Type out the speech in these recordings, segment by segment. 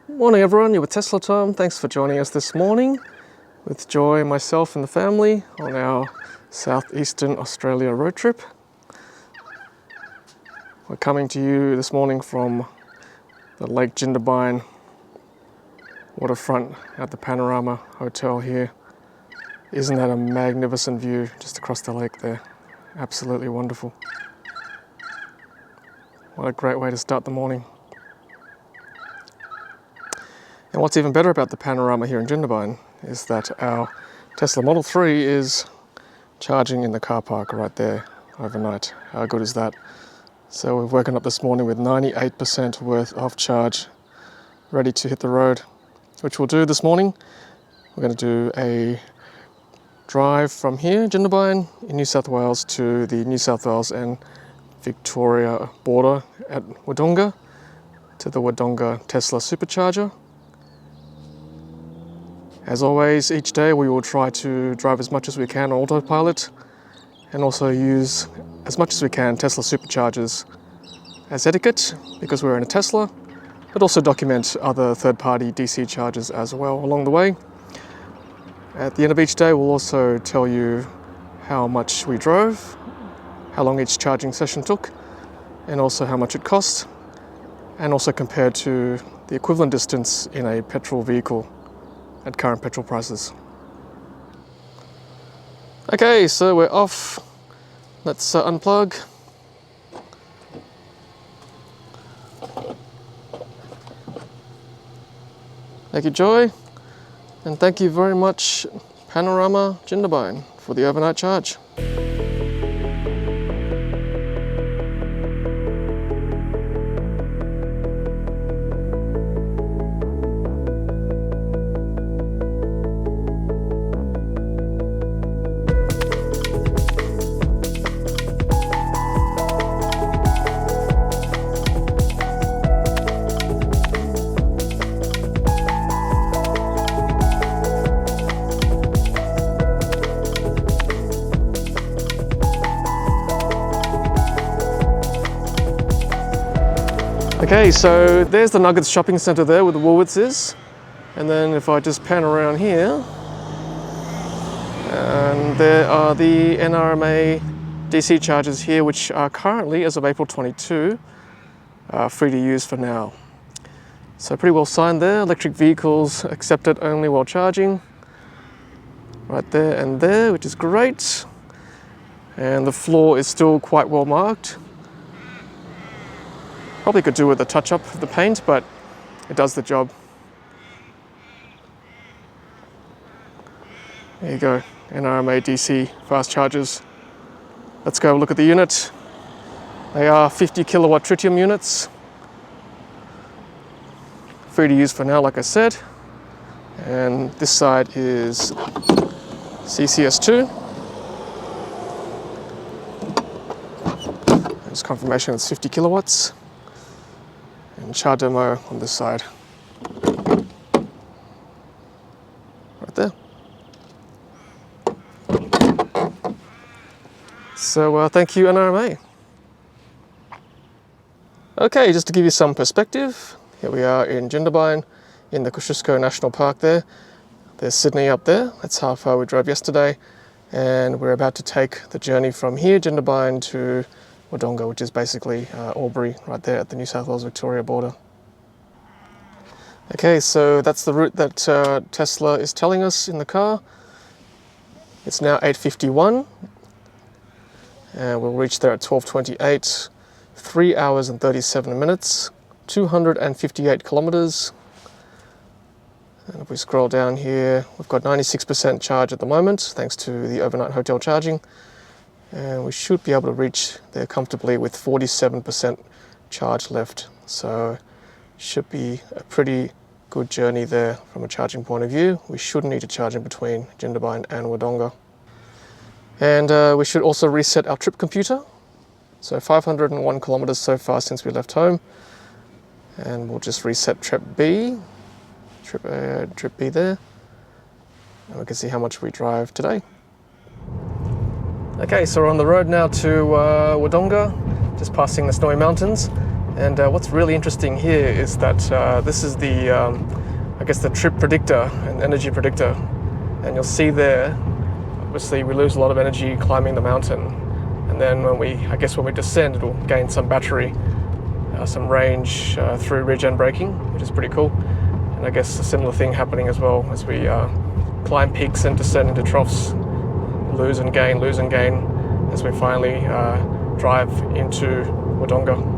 Morning everyone, you're with Tesla Time. Thanks for joining us this morning with Joy, myself and the family on our southeastern Australia road trip. We're coming to you this morning from the Lake Jindabyne waterfront at the Panorama Hotel here. Isn't that a magnificent view just across the lake there? Absolutely wonderful. What a great way to start the morning. And what's even better about the panorama here in Jindabyne is that our Tesla Model 3 is charging in the car park right there overnight. How good is that? So we've woken up this morning with 98% worth of charge ready to hit the road, which we'll do this morning. We're going to do a drive from here, Jindabyne in New South Wales, to the New South Wales and Victoria border at Wodonga, to the Wodonga Tesla Supercharger. As always, each day we will try to drive as much as we can on Autopilot and also use as much as we can Tesla Superchargers as etiquette because we're in a Tesla, but also document other third-party DC chargers as well along the way. At the end of each day, we'll also tell you how much we drove, how long each charging session took, and also how much it cost, and also compared to the equivalent distance in a petrol vehicle at current petrol prices. Okay, so we're off. Let's unplug. Thank you, Joy. And thank you very much, Panorama Jindabyne, for the overnight charge. Okay, so there's the Nuggets shopping centre there where the Woolworths is. And then if I just pan around here, and there are the NRMA DC chargers here, which are currently, as of April 22, free to use for now. So pretty well signed there. Electric vehicles accepted only while charging. Right there and there, which is great. And the floor is still quite well marked. Probably could do with a touch-up of the paint, but it does the job. There you go, NRMA DC fast chargers. Let's go look at the unit. They are 50 kilowatt tritium units. Free to use for now, like I said. And this side is CCS2. There's confirmation it's 50 kilowatts. And char demo on this side. Right there. So thank you, NRMA. Okay, just to give you some perspective, here we are in Jindabyne in the Kosciuszko National Park there. There's Sydney up there. That's how far we drove yesterday. And we're about to take the journey from here, Jindabyne, to Wodonga, which is basically Albury, right there at the New South Wales Victoria border. Okay, so that's the route that Tesla is telling us in the car. It's now 8:51, and we'll reach there at 12:28. 3 hours and 37 minutes, 258 kilometers. And if we scroll down here, we've got 96% charge at the moment, thanks to the overnight hotel charging. And we should be able to reach there comfortably with 47% charge left. So should be a pretty good journey there from a charging point of view. We shouldn't need to charge in between Jindabyne and Wodonga. And we should also reset our trip computer. So 501 kilometers so far since we left home. And we'll just reset trip B there. And we can see how much we drive today. Okay, so we're on the road now to Wodonga, just passing the snowy mountains. And what's really interesting here is that this is the, I guess, the trip predictor and energy predictor. And you'll see there, obviously we lose a lot of energy climbing the mountain. And then when we descend, it'll gain some battery, some range through regen braking, which is pretty cool. And I guess a similar thing happening as well as we climb peaks and descend into troughs, lose and gain as we finally drive into Wodonga.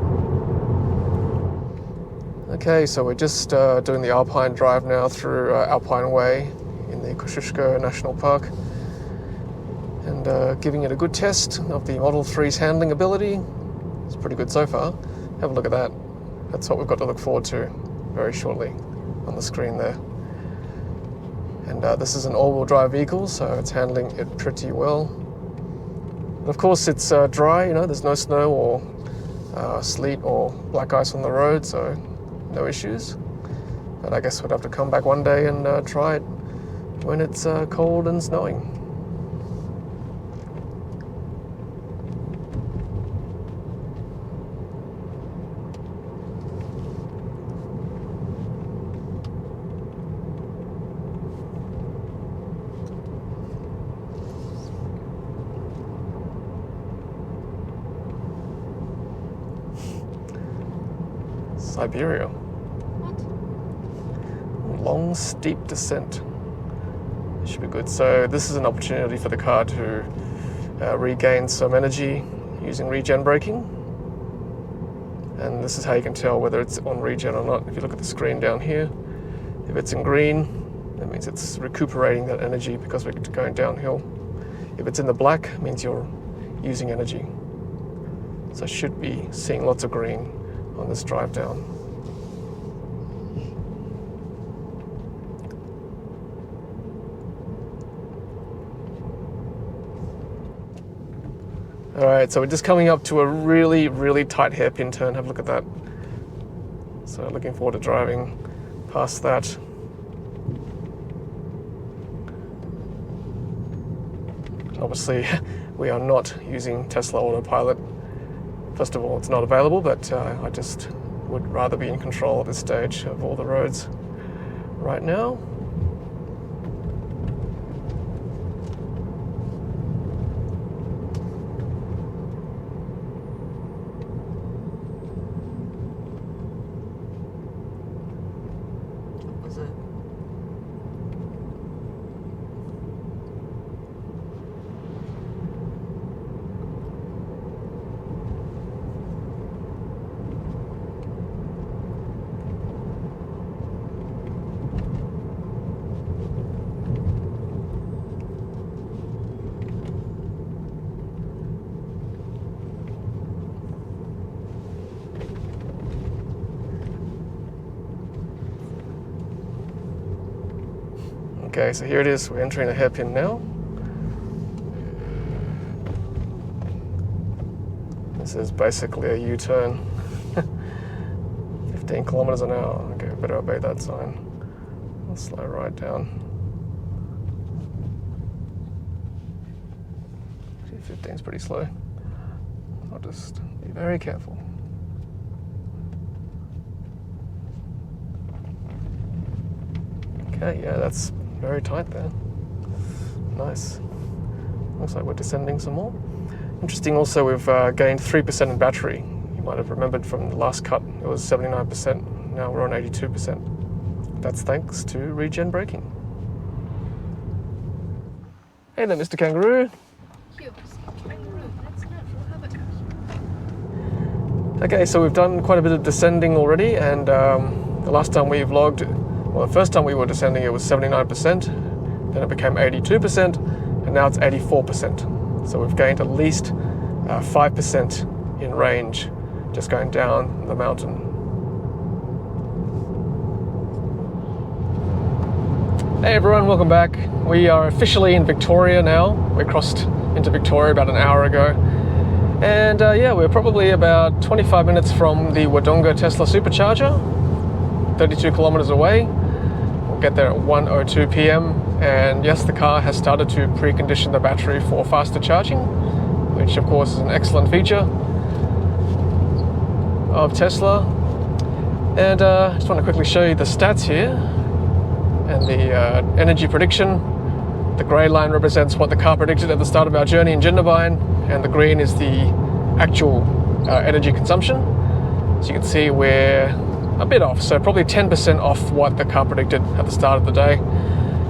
Okay, so we're just doing the Alpine drive now through Alpine Way in the Kosciuszko National Park, and giving it a good test of the Model 3's handling ability. It's pretty good so far. Have a look at that. That's what we've got to look forward to very shortly on the screen there. And this is an all-wheel drive vehicle, so it's handling it pretty well. But of course it's dry, you know, there's no snow or sleet or black ice on the road, so no issues. But I guess we'd have to come back one day and try it when it's cold and snowing. Siberia. What? Long, steep descent. Should be good. So this is an opportunity for the car to regain some energy using regen braking. And this is how you can tell whether it's on regen or not. If you look at the screen down here, if it's in green, that means it's recuperating that energy because we're going downhill. If it's in the black, it means you're using energy. So I should be seeing lots of green on this drive down. Alright, so we're just coming up to a really, really tight hairpin turn. Have a look at that. So looking forward to driving past that. Obviously, we are not using Tesla Autopilot. First of all, it's not available, but I just would rather be in control at this stage of all the roads right now. What was it? Okay, so here it is. We're entering a hairpin now. This is basically a U-turn. 15 kilometers an hour. Okay, better obey that sign. I'll slow right down. 15 is pretty slow. I'll just be very careful. Okay, yeah, that's very tight there. Nice. Looks like we're descending some more. Interesting also, we've gained 3% in battery. You might have remembered from the last cut, it was 79%. Now we're on 82%. That's thanks to regen braking. Hey there, Mr. Kangaroo. Kangaroo, that's natural habitat. Okay, so we've done quite a bit of descending already, and the last time we vlogged, well, the first time we were descending it was 79%, then it became 82%, and now it's 84%. So we've gained at least 5% in range just going down the mountain. Hey everyone, welcome back. We are officially in Victoria now. We crossed into Victoria about an hour ago. And yeah, we're probably about 25 minutes from the Wodonga Tesla Supercharger, 32 kilometers away. We'll get there at 1:02 p.m. And yes, the car has started to precondition the battery for faster charging, which of course is an excellent feature. of Tesla. And I just want to quickly show you the stats here and the energy prediction. The grey line represents what the car predicted at the start of our journey in Jindabyne, and the green is the actual energy consumption. So you can see we're a bit off, so probably 10% off what the car predicted at the start of the day.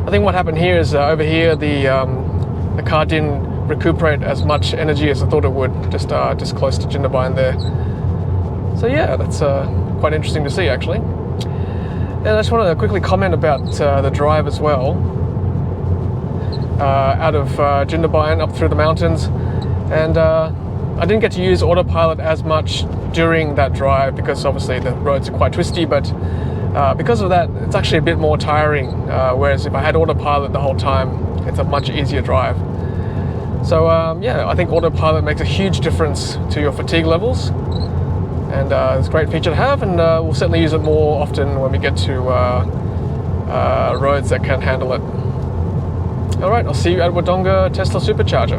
I think what happened here is over here the car didn't recuperate as much energy as I thought it would, just close to Jindabyne there. So yeah, that's quite interesting to see actually. And I just want to quickly comment about the drive as well. Out of Jindabyne up through the mountains, and I didn't get to use Autopilot as much during that drive because obviously the roads are quite twisty, but because of that it's actually a bit more tiring, whereas if I had Autopilot the whole time it's a much easier drive. So yeah, I think Autopilot makes a huge difference to your fatigue levels, and it's a great feature to have, and we'll certainly use it more often when we get to roads that can handle it. Alright, I'll see you at Wodonga Tesla Supercharger.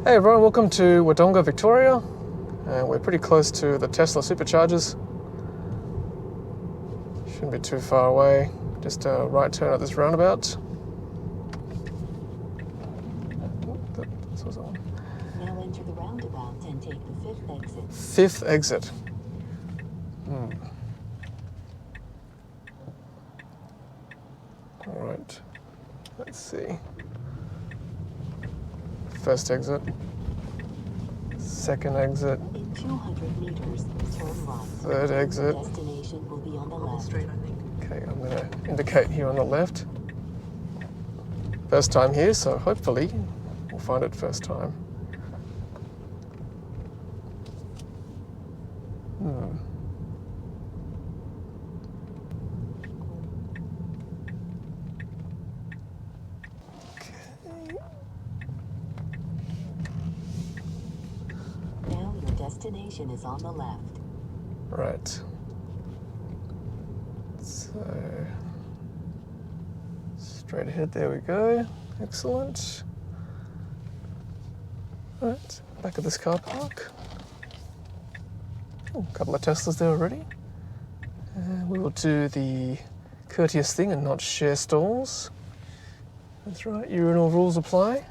Hey everyone, welcome to Wodonga, Victoria. And we're pretty close to the Tesla Superchargers. Shouldn't be too far away. Just a right turn at this roundabout. Now enter the roundabout and take the 5th exit. 5th exit. Alright, let's see. First exit. Second exit. In 200 meters, turn right. Third exit. Destination will be on the left. Straight, I think. Okay, I'm going to indicate here on the left. First time here, so hopefully we'll find it first time. Now your destination is on the left. Right. So, straight ahead, there we go. Excellent. Right, back at this car park. Oh, a couple of Teslas there already. We will do the courteous thing and not share stalls. That's right, urinal rules apply.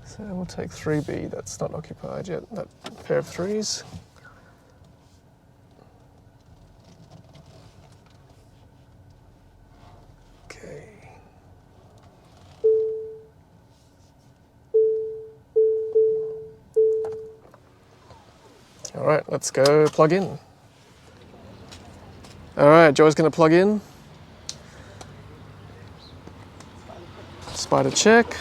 So we'll take 3B, that's not occupied yet, that pair of threes. Okay. All right, let's go plug in. All right, Joe's gonna plug in. Spider check.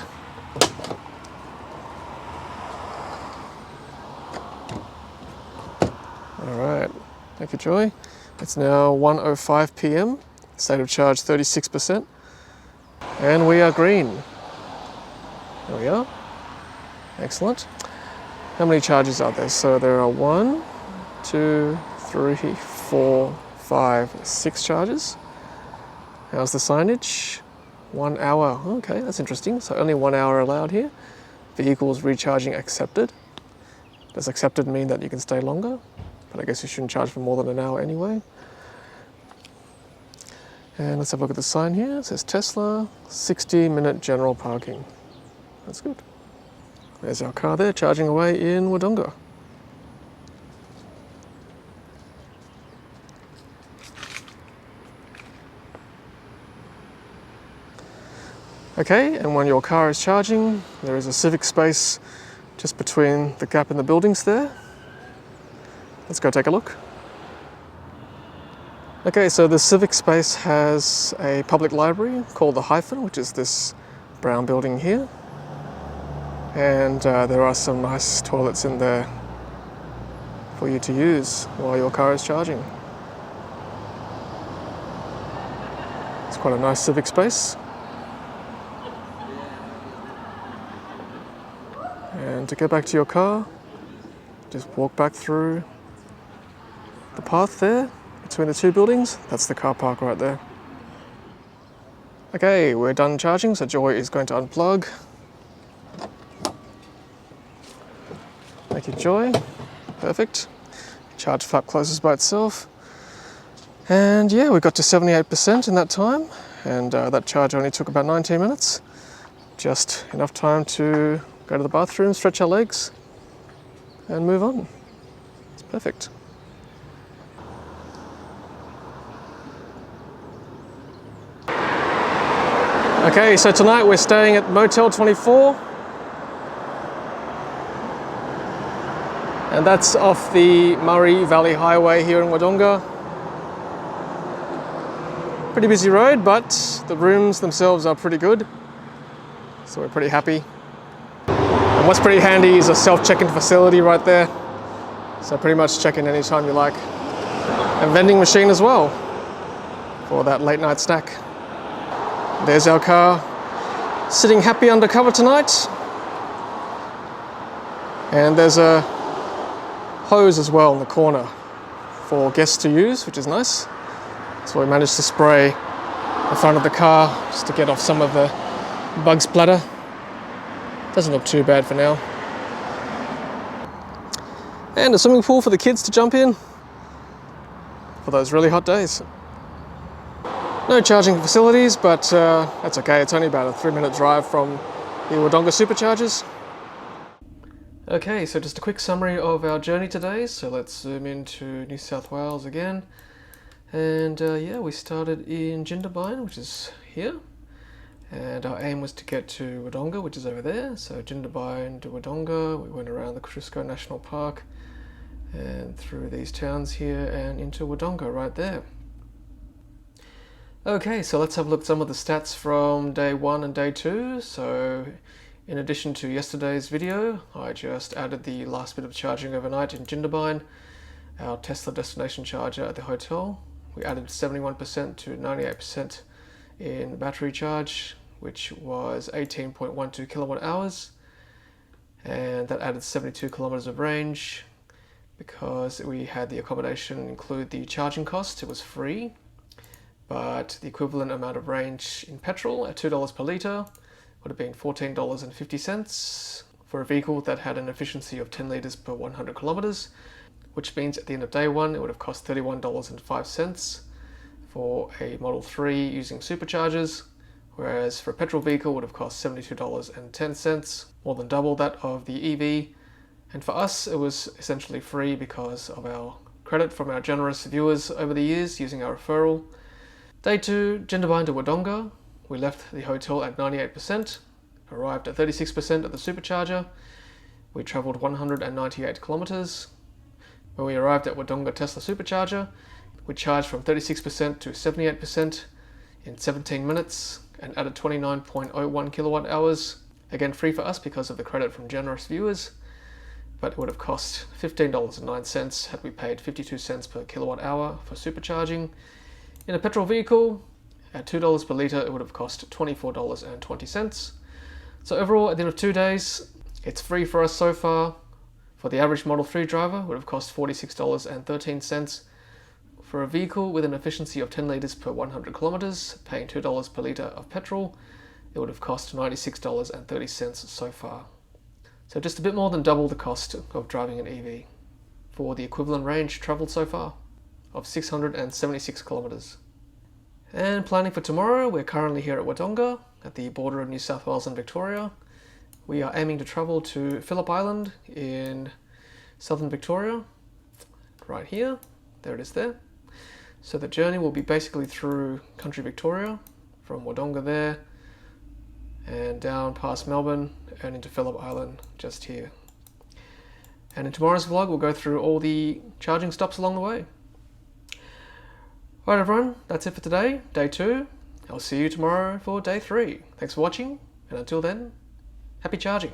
All right, thank you, Joy. It's now 1:05 p.m. State of charge 36%, and we are green. There we are. Excellent. How many charges are there? So there are 1, 2, 3, 4, 5, 6 charges. How's the signage? 1 hour. Okay, that's interesting. So only 1 hour allowed here. Vehicles recharging accepted. Does accepted mean that you can stay longer? But I guess you shouldn't charge for more than an hour anyway. And let's have a look at the sign here. It says Tesla, 60-minute general parking. That's good. There's our car there, charging away in Wodonga. Okay, and when your car is charging, there is a civic space just between the gap in the buildings there. Let's go take a look. Okay, so the civic space has a public library called the Hyphen, which is this brown building here. And there are some nice toilets in there for you to use while your car is charging. It's quite a nice civic space. And to get back to your car, just walk back through the path there between the two buildings. That's the car park right there. Okay, we're done charging, so Joy is going to unplug. Thank your joy. Perfect. Charge flap closes by itself. And yeah, we got to 78% in that time, and that charge only took about 19 minutes. Just enough time to go to the bathroom, stretch our legs, and move on. It's perfect. Okay, so tonight we're staying at Motel 24. And that's off the Murray Valley Highway here in Wodonga. Pretty busy road, but the rooms themselves are pretty good. So we're pretty happy. And what's pretty handy is a self-check-in facility right there. So pretty much check in anytime you like. And vending machine as well for that late night snack. There's our car sitting happy undercover tonight. And there's a hose as well in the corner for guests to use, which is nice. So we managed to spray the front of the car just to get off some of the bug splatter. Doesn't look too bad for now. And a swimming pool for the kids to jump in for those really hot days. No charging facilities, but that's okay. It's only about a 3-minute drive from the Wodonga Superchargers. Okay, so just a quick summary of our journey today. So let's zoom into New South Wales again. And yeah, we started in Jindabyne, which is here. And our aim was to get to Wodonga, which is over there. So Jindabyne to Wodonga, we went around the Kosciuszko National Park and through these towns here and into Wodonga right there. Okay, so let's have a look at some of the stats from day 1 and day 2. So in addition to yesterday's video, I just added the last bit of charging overnight in Jindabyne, our Tesla destination charger at the hotel. We added 71% to 98% in battery charge, which was 18.12 kilowatt hours. And that added 72 kilometers of range. Because we had the accommodation include the charging cost, it was free. But the equivalent amount of range in petrol at $2 per litre would have been $14.50 for a vehicle that had an efficiency of 10 litres per 100 kilometres, which means at the end of day 1 it would have cost $31.05 for a Model 3 using superchargers, whereas for a petrol vehicle it would have cost $72.10, more than double that of the EV. And for us it was essentially free because of our credit from our generous viewers over the years using our referral. Day 2, Jindabyne to Wodonga. We left the hotel at 98%, arrived at 36% at the supercharger. We travelled 198 kilometres. When we arrived at Wodonga Tesla Supercharger, we charged from 36% to 78% in 17 minutes and added 29.01 kilowatt hours. Again, free for us because of the credit from generous viewers, but it would have cost $15.09 had we paid 52 cents per kilowatt hour for supercharging. In a petrol vehicle, at $2 per litre, it would have cost $24.20. So overall, at the end of 2 days, it's free for us so far. For the average Model 3 driver, it would have cost $46.13. For a vehicle with an efficiency of 10 litres per 100 kilometres, paying $2 per litre of petrol, it would have cost $96.30 so far. So just a bit more than double the cost of driving an EV for the equivalent range travelled so far of 676 kilometres. And planning for tomorrow, we're currently here at Wodonga at the border of New South Wales and Victoria. We are aiming to travel to Phillip Island in southern Victoria, right here. There it is there. So the journey will be basically through country Victoria, from Wodonga there, and down past Melbourne and into Phillip Island just here. And in tomorrow's vlog, we'll go through all the charging stops along the way. Alright everyone, that's it for today, day 2. I'll see you tomorrow for day 3. Thanks for watching, and until then, happy charging.